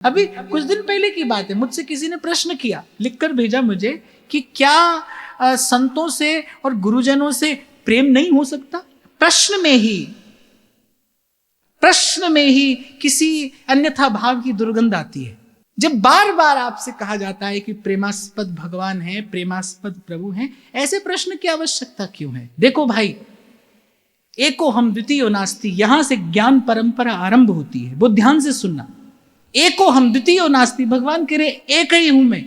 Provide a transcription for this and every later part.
अभी कुछ दिन पहले की बात है, मुझसे किसी ने प्रश्न किया, लिखकर भेजा मुझे कि क्या संतों से और गुरुजनों से प्रेम नहीं हो सकता। प्रश्न में ही किसी अन्यथा भाव की दुर्गंध आती है। जब बार बार आपसे कहा जाता है कि प्रेमास्पद भगवान है, प्रेमास्पद प्रभु हैं, ऐसे प्रश्न की आवश्यकता क्यों है? देखो भाई, एको हम द्वितीयो नास्ति, यहां से ज्ञान परंपरा आरंभ होती है। वो ध्यान से सुनना। एको हम द्वितीयो नास्ति, भगवान कह रहे एक ही हूं मैं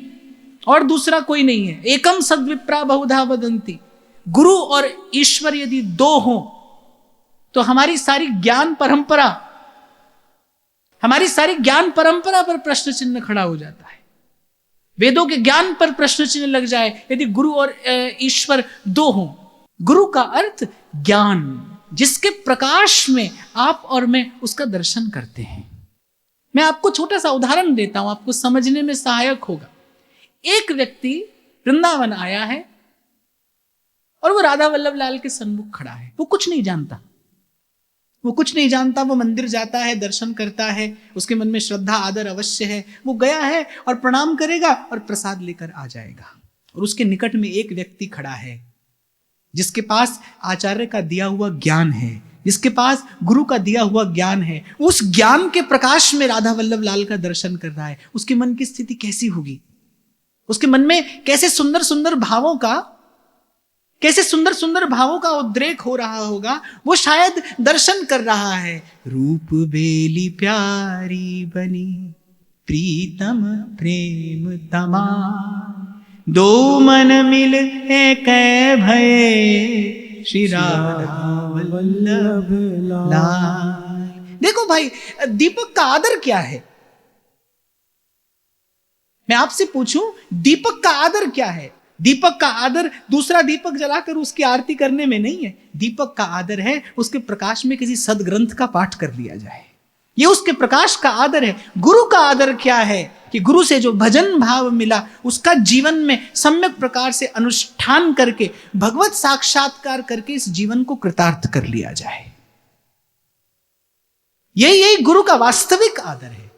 और दूसरा कोई नहीं है। एकम सद्विप्रा बहुधा वदंती, गुरु और ईश्वर यदि दो हों तो हमारी सारी ज्ञान परंपरा पर प्रश्न चिन्ह खड़ा हो जाता है। वेदों के ज्ञान पर प्रश्न चिन्ह लग जाए यदि गुरु और ईश्वर दो हों। गुरु का अर्थ ज्ञान, जिसके प्रकाश में आप और मैं उसका दर्शन करते हैं। मैं आपको छोटा सा उदाहरण देता हूं, आपको समझने में सहायक होगा। एक व्यक्ति वृंदावन आया है और वो राधा वल्लभ लाल के सन्मुख खड़ा है। वो कुछ नहीं जानता, वो मंदिर जाता है, दर्शन करता है, उसके मन में श्रद्धा आदर अवश्य है। वो गया है और प्रणाम करेगा और प्रसाद लेकर आ जाएगा। और उसके निकट में एक व्यक्ति खड़ा है जिसके पास आचार्य का दिया हुआ ज्ञान है, जिसके पास गुरु का दिया हुआ ज्ञान है। उस ज्ञान के प्रकाश में राधा वल्लभ लाल का दर्शन कर रहा है। उसके मन की स्थिति कैसी होगी? उसके मन में कैसे सुंदर सुंदर भावों का उद्रेक हो रहा होगा। वो शायद दर्शन कर रहा है, रूप बेली प्यारी बनी, प्रीतम प्रेम तमा, दो मन मिल एक भय, श्री राधा वल्लभ लाल। देखो भाई, दीपक का आदर क्या है? मैं आपसे पूछूं, दीपक का आदर क्या है? दीपक का आदर दूसरा दीपक जलाकर उसकी आरती करने में नहीं है। दीपक का आदर है उसके प्रकाश में किसी सदग्रंथ का पाठ कर लिया जाए। यह उसके प्रकाश का आदर है। गुरु का आदर क्या है? कि गुरु से जो भजन भाव मिला उसका जीवन में सम्यक प्रकार से अनुष्ठान करके, भगवत साक्षात्कार करके इस जीवन को कृतार्थ कर लिया जाए। यही गुरु का वास्तविक आदर है।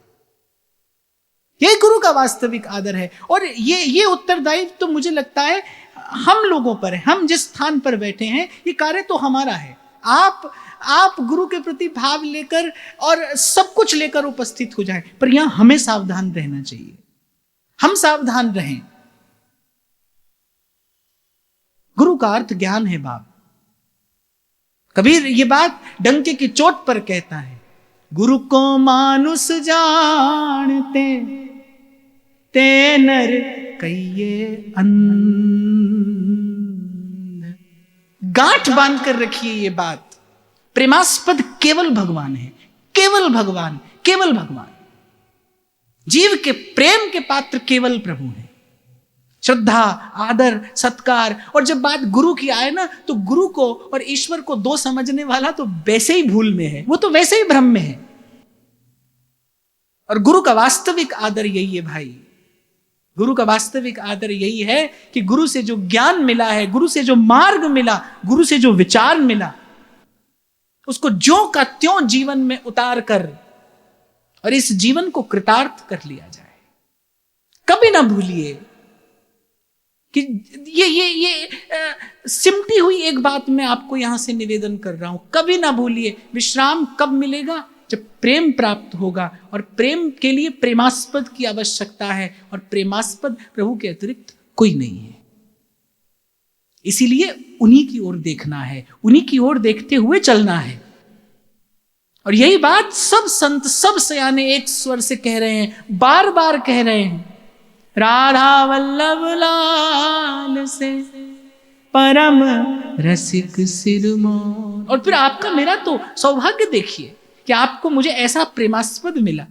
यही गुरु का वास्तविक आदर है। और ये उत्तरदायित्व तो मुझे लगता है हम लोगों पर है। हम जिस स्थान पर बैठे हैं, ये कार्य तो हमारा है। आप गुरु के प्रति भाव लेकर और सब कुछ लेकर उपस्थित हो जाएं, पर यहां हमें सावधान रहना चाहिए। हम सावधान रहें। गुरु का अर्थ ज्ञान है बाप। कबीर ये बात डंके की चोट पर कहता है, गुरु को मानुष जानते, ते नर कहिए अंध। गांठ बांध कर रखिए ये बात। प्रेमास्पद केवल भगवान है, केवल भगवान। जीव के प्रेम के पात्र केवल प्रभु हैं। श्रद्धा, आदर, सत्कार। और जब बात गुरु की आए ना, तो गुरु को और ईश्वर को दो समझने वाला तो वैसे ही भूल में है, वो तो वैसे ही भ्रम में है। और गुरु का वास्तविक आदर यही है भाई। गुरु का वास्तविक आदर यही है कि गुरु से जो ज्ञान मिला है, गुरु से जो मार्ग मिला, गुरु से जो विचार मिला, उसको ज्यों का त्यों जीवन में उतार कर और इस जीवन को कृतार्थ कर लिया जाए। कभी ना भूलिए कि ये सिमटी हुई एक बात मैं आपको यहां से निवेदन कर रहा हूं। कभी ना भूलिए, विश्राम कब मिलेगा? जब प्रेम प्राप्त होगा। और प्रेम के लिए प्रेमास्पद की आवश्यकता है, और प्रेमास्पद प्रभु के अतिरिक्त कोई नहीं है। इसीलिए उन्हीं की ओर देखना है, उन्हीं की ओर देखते हुए चलना है। और यही बात सब संत, सब सयाने एक स्वर से कह रहे हैं, बार बार कह रहे हैं, राधा वल्लभ लाल से परम रसिक सिरमौर। और फिर आपका मेरा तो सौभाग्य देखिए कि आपको मुझे ऐसा प्रेमास्पद मिला।